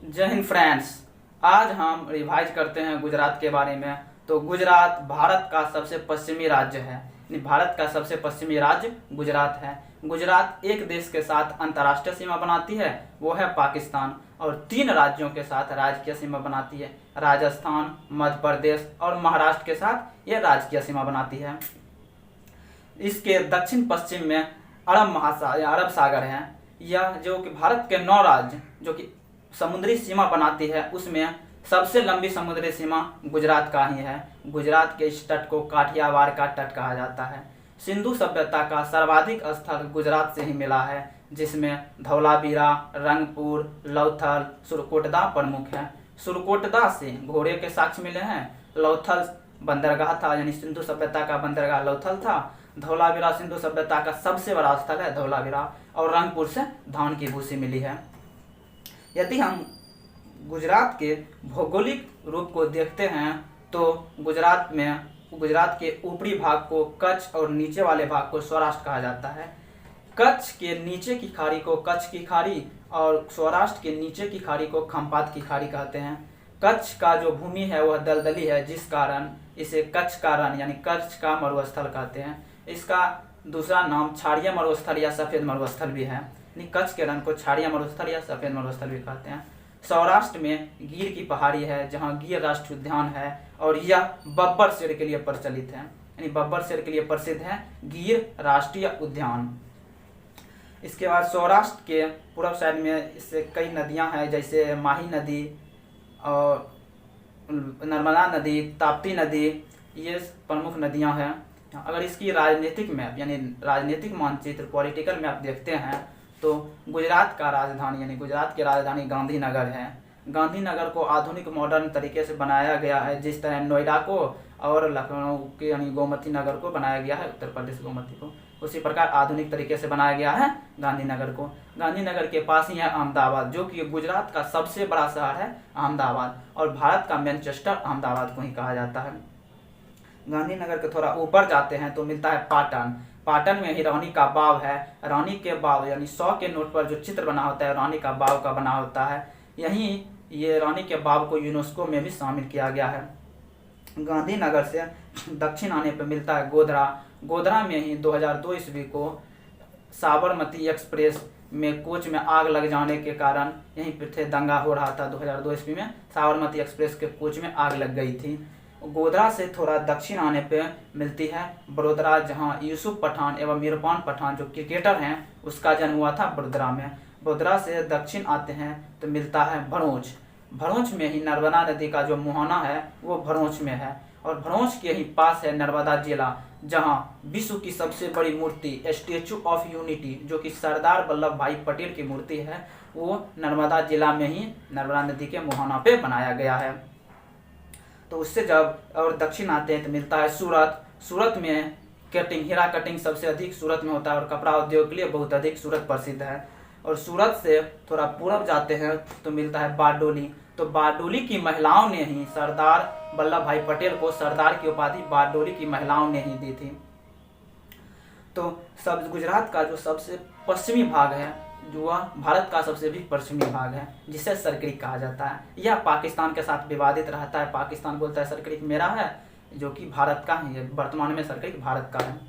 जय हिंद फ्रेंड्स। आज हम रिवाइज करते हैं गुजरात के बारे में। तो गुजरात भारत का सबसे पश्चिमी राज्य है। भारत का सबसे पश्चिमी राज्य गुजरात है। गुजरात एक देश के साथ अंतर्राष्ट्रीय सीमा बनाती है, वो है पाकिस्तान, और 3 राज्यों के साथ राजकीय सीमा बनाती है, राजस्थान, मध्य प्रदेश और महाराष्ट्र के साथ ये राजकीय सीमा बनाती है। इसके दक्षिण पश्चिम में अरब सागर है। यह जो कि भारत के 9 राज्य जो कि समुद्री सीमा बनाती है, उसमें सबसे लंबी समुद्री सीमा गुजरात का ही है। गुजरात के इस तट को काठियावाड़ का तट कहा जाता है। सिंधु सभ्यता का सर्वाधिक स्थल गुजरात से ही मिला है, जिसमें धौलावीरा, रंगपुर, लौथल, सुरकोटदा प्रमुख है। सुरकोटदा से घोड़े के साक्ष्य मिले हैं। लौथल बंदरगाह था, यानी सिंधु सभ्यता का बंदरगाह लौथल था। धौलावीरा सिंधु सभ्यता का सबसे बड़ा स्थल है धौलावीरा, और रंगपुर से धान की भूसी मिली है। यदि हम गुजरात के भौगोलिक रूप को देखते हैं तो गुजरात के ऊपरी भाग को कच्छ और नीचे वाले भाग को सौराष्ट्र कहा जाता है। कच्छ के नीचे की खाड़ी को कच्छ की खाड़ी और सौराष्ट्र के नीचे की खाड़ी को खंपात की खाड़ी कहते हैं। कच्छ का जो भूमि है वह दलदली है, जिस कारण इसे कच्छ का रण यानी कच्छ का मरुस्थल कहते हैं। इसका दूसरा नाम क्षारीय मरुस्थल या सफेद मरुस्थल भी है। कच्छ के रण को क्षारीय मरुस्थल या सफेद मरुस्थल भी कहते हैं। सौराष्ट्र में गिर की पहाड़ी है, जहां गिर राष्ट्रीय उद्यान है, और यह बब्बर शेर के लिए प्रचलित है, यानी बब्बर शेर के लिए प्रसिद्ध है गिर राष्ट्रीय उद्यान। इसके बाद सौराष्ट्र के पूर्व साइड में इससे कई नदियां हैं, जैसे माही नदी और नर्मदा नदी, ताप्ती नदी, ये प्रमुख नदियां हैं। अगर इसकी राजनीतिक मैप यानी राजनीतिक मानचित्र पॉलिटिकल मैप देखते हैं तो गुजरात का राजधानी यानी गुजरात की राजधानी गांधीनगर है। गांधीनगर को आधुनिक मॉडर्न तरीके से बनाया गया है, जिस तरह नोएडा को और लखनऊ के यानी गोमती नगर को बनाया गया है, उत्तर प्रदेश गोमती को, उसी प्रकार आधुनिक तरीके से बनाया गया है गांधीनगर को। गांधीनगर के पास ही है अहमदाबाद, जो कि गुजरात का सबसे बड़ा शहर है अहमदाबाद, और भारत का मैनचेस्टर अहमदाबाद को ही कहा जाता है। गांधीनगर के थोड़ा ऊपर जाते हैं तो मिलता है पाटन। पाटन में ही रानी का बाव है। रानी के बाव यानी 100 के नोट पर जो चित्र बना होता है रानी का बाव का बना होता है। यहीं ये रानी के बाव को यूनेस्को में भी शामिल किया गया है। गांधीनगर से दक्षिण आने पर मिलता है गोधरा। गोधरा में ही 2002 ईस्वी को साबरमती एक्सप्रेस में कोच में आग लग जाने के कारण यहीं पर दंगा हो रहा था। 2002 ईस्वी में साबरमती एक्सप्रेस के कोच में आग लग गई थी। गोधरा से थोड़ा दक्षिण आने पे मिलती है बड़ोदरा, जहां यूसुफ पठान एवं इरफान पठान जो क्रिकेटर हैं उसका जन्म हुआ था बड़ोदरा में। बड़ोदरा से दक्षिण आते हैं तो मिलता है भरोच। भरोच में ही नर्मदा नदी का जो मुहाना है वो भरोच में है, और भरोच के ही पास है नर्मदा जिला, जहां विश्व की सबसे बड़ी मूर्ति स्टैचू ऑफ यूनिटी जो कि सरदार वल्लभ भाई पटेल की मूर्ति है, वो नर्मदा जिला में ही नर्मदा नदी के मुहाना पे बनाया गया है। तो उससे जब और दक्षिण आते हैं तो मिलता है सूरत। सूरत में कटिंग हीरा कटिंग सबसे अधिक सूरत में होता है, और कपड़ा उद्योग के लिए बहुत अधिक सूरत प्रसिद्ध है। और सूरत से थोड़ा पूरब जाते हैं तो मिलता है बारडोली। तो बारडोली की महिलाओं ने ही सरदार वल्लभ भाई पटेल को सरदार की उपाधि बारडोली की महिलाओं ने ही दी थी। तो सब गुजरात का जो सबसे पश्चिमी भाग है, जो भारत का सबसे भी पश्चिमी भाग है, जिसे सरक्रिक कहा जाता है, यह पाकिस्तान के साथ विवादित रहता है। पाकिस्तान बोलता है सरक्रिक मेरा है, जो कि भारत का है। वर्तमान में सरक्रिक भारत का है।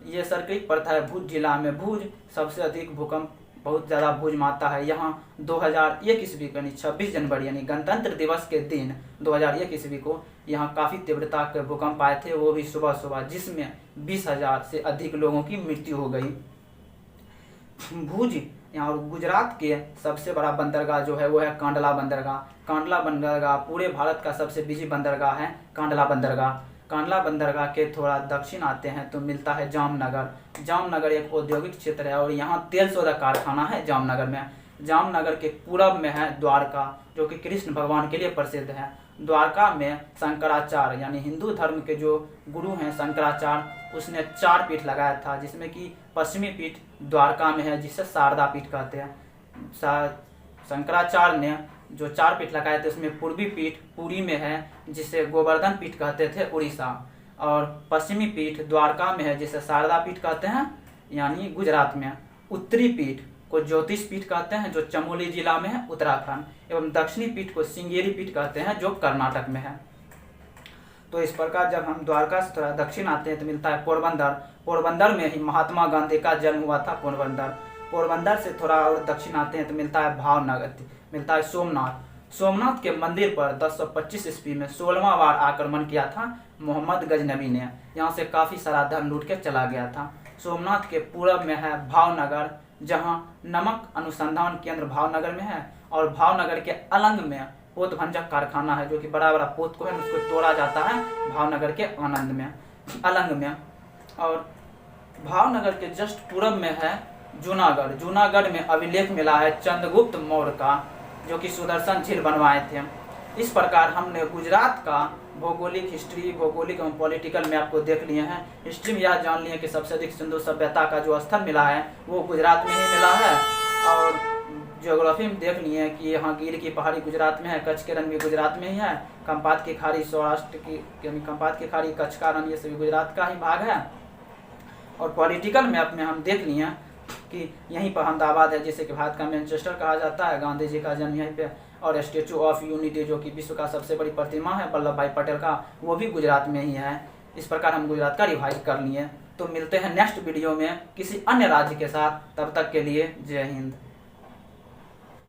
ये सरक्रिक पड़ता है भुज जिला में। भुज सबसे अधिक भूकंप बहुत ज़्यादा भुज में आता है। यहाँ 2001 ईस्वी को यानी 26 जनवरी यानी गणतंत्र दिवस के दिन 2001 ईस्वी को यहाँ काफ़ी तीव्रता के भूकंप आए थे, वो भी सुबह सुबह, जिसमें 20,000 से अधिक लोगों की मृत्यु हो गई। भुज यहाँ गुजरात के सबसे बड़ा बंदरगाह जो है वो है कांडला बंदरगाह। कांडला बंदरगाह पूरे भारत का सबसे बिजी बंदरगाह है कांडला बंदरगाह। कांडला बंदरगाह के थोड़ा दक्षिण आते हैं तो मिलता है जामनगर। जामनगर एक औद्योगिक क्षेत्र है, और यहाँ तेल शोधक कारखाना है जामनगर में। जामनगर के पूरब में है द्वारका, जो कि कृष्ण भगवान के लिए प्रसिद्ध है। द्वारका में शंकराचार्य यानी हिंदू धर्म के जो गुरु हैं शंकराचार्य, उसने 4 पीठ लगाया था, जिसमें कि पश्चिमी पीठ द्वारका में है, जिसे शारदा पीठ कहते हैं। शंकराचार्य ने जो 4 पीठ लगाए थे उसमें पूर्वी पीठ पुरी में है, जिसे गोवर्धन पीठ कहते थे उड़ीसा, और पश्चिमी पीठ द्वारका में है, जिसे शारदा पीठ कहते हैं यानी गुजरात में। उत्तरी पीठ को ज्योतिष पीठ कहते हैं जो चमोली जिला में है उत्तराखंड, एवं दक्षिणी पीठ को श्रृंगेरी पीठ कहते हैं जो कर्नाटक में है। तो इस प्रकार जब हम द्वारका से थोड़ा दक्षिण आते हैं तो मिलता है पोरबंदर। पोरबंदर में ही महात्मा गांधी का जन्म हुआ था पोरबंदर। पोरबंदर से थोड़ा और दक्षिण आते हैं तो मिलता है भावनगर, मिलता है सोमनाथ। सोमनाथ के मंदिर पर 1025 ईस्वी में 16वां बार आक्रमण किया था मोहम्मद गजनबी ने। यहाँ से काफ़ी सारा धन लूट के चला गया था। सोमनाथ के पूरब में है भावनगर, जहाँ नमक अनुसंधान केंद्र भावनगर में है, और भावनगर के अलंग में पोत भंजक कारखाना है, जो कि बड़ा बड़ा पोत को है उसको तोड़ा जाता है भावनगर के आनंद में अलंग में। और भावनगर के जस्ट पूरब में है जूनागढ़। जूनागढ़ में अभिलेख मिला है चंद्रगुप्त मौर्य का, जो कि सुदर्शन झील बनवाए थे। इस प्रकार हमने गुजरात का भौगोलिक हिस्ट्री, भौगोलिक एवं पॉलिटिकल में आपको देख लिए हैं। हिस्ट्री में यह जान लिए कि सबसे अधिक सिंधु सभ्यता का जो स्थल मिला है वो गुजरात में ही मिला है, और ज्योग्राफी में देख लिए हैं कि यहाँ गिर की पहाड़ी गुजरात में है, कच्छ के रण भी गुजरात में ही है, खंपात की खाड़ी सौराष्ट्र की, खंपात की खाड़ी, कच्छ का रण, ये सभी गुजरात का ही भाग है। और पॉलिटिकल मैप में हम देख लिए कि यहीं पर अहमदाबाद है, जिसे कि भारत का मैनचेस्टर कहा जाता है, गांधी जी का जन्म यहीं पे, और स्टेचू ऑफ यूनिटी जो कि विश्व का सबसे बड़ी प्रतिमा है वल्लभ भाई पटेल का, वो भी गुजरात में ही है। इस प्रकार हम गुजरात का रिवाइज कर लिए। तो मिलते हैं नेक्स्ट वीडियो में किसी अन्य राज्य के साथ, तब तक के लिए जय हिंद।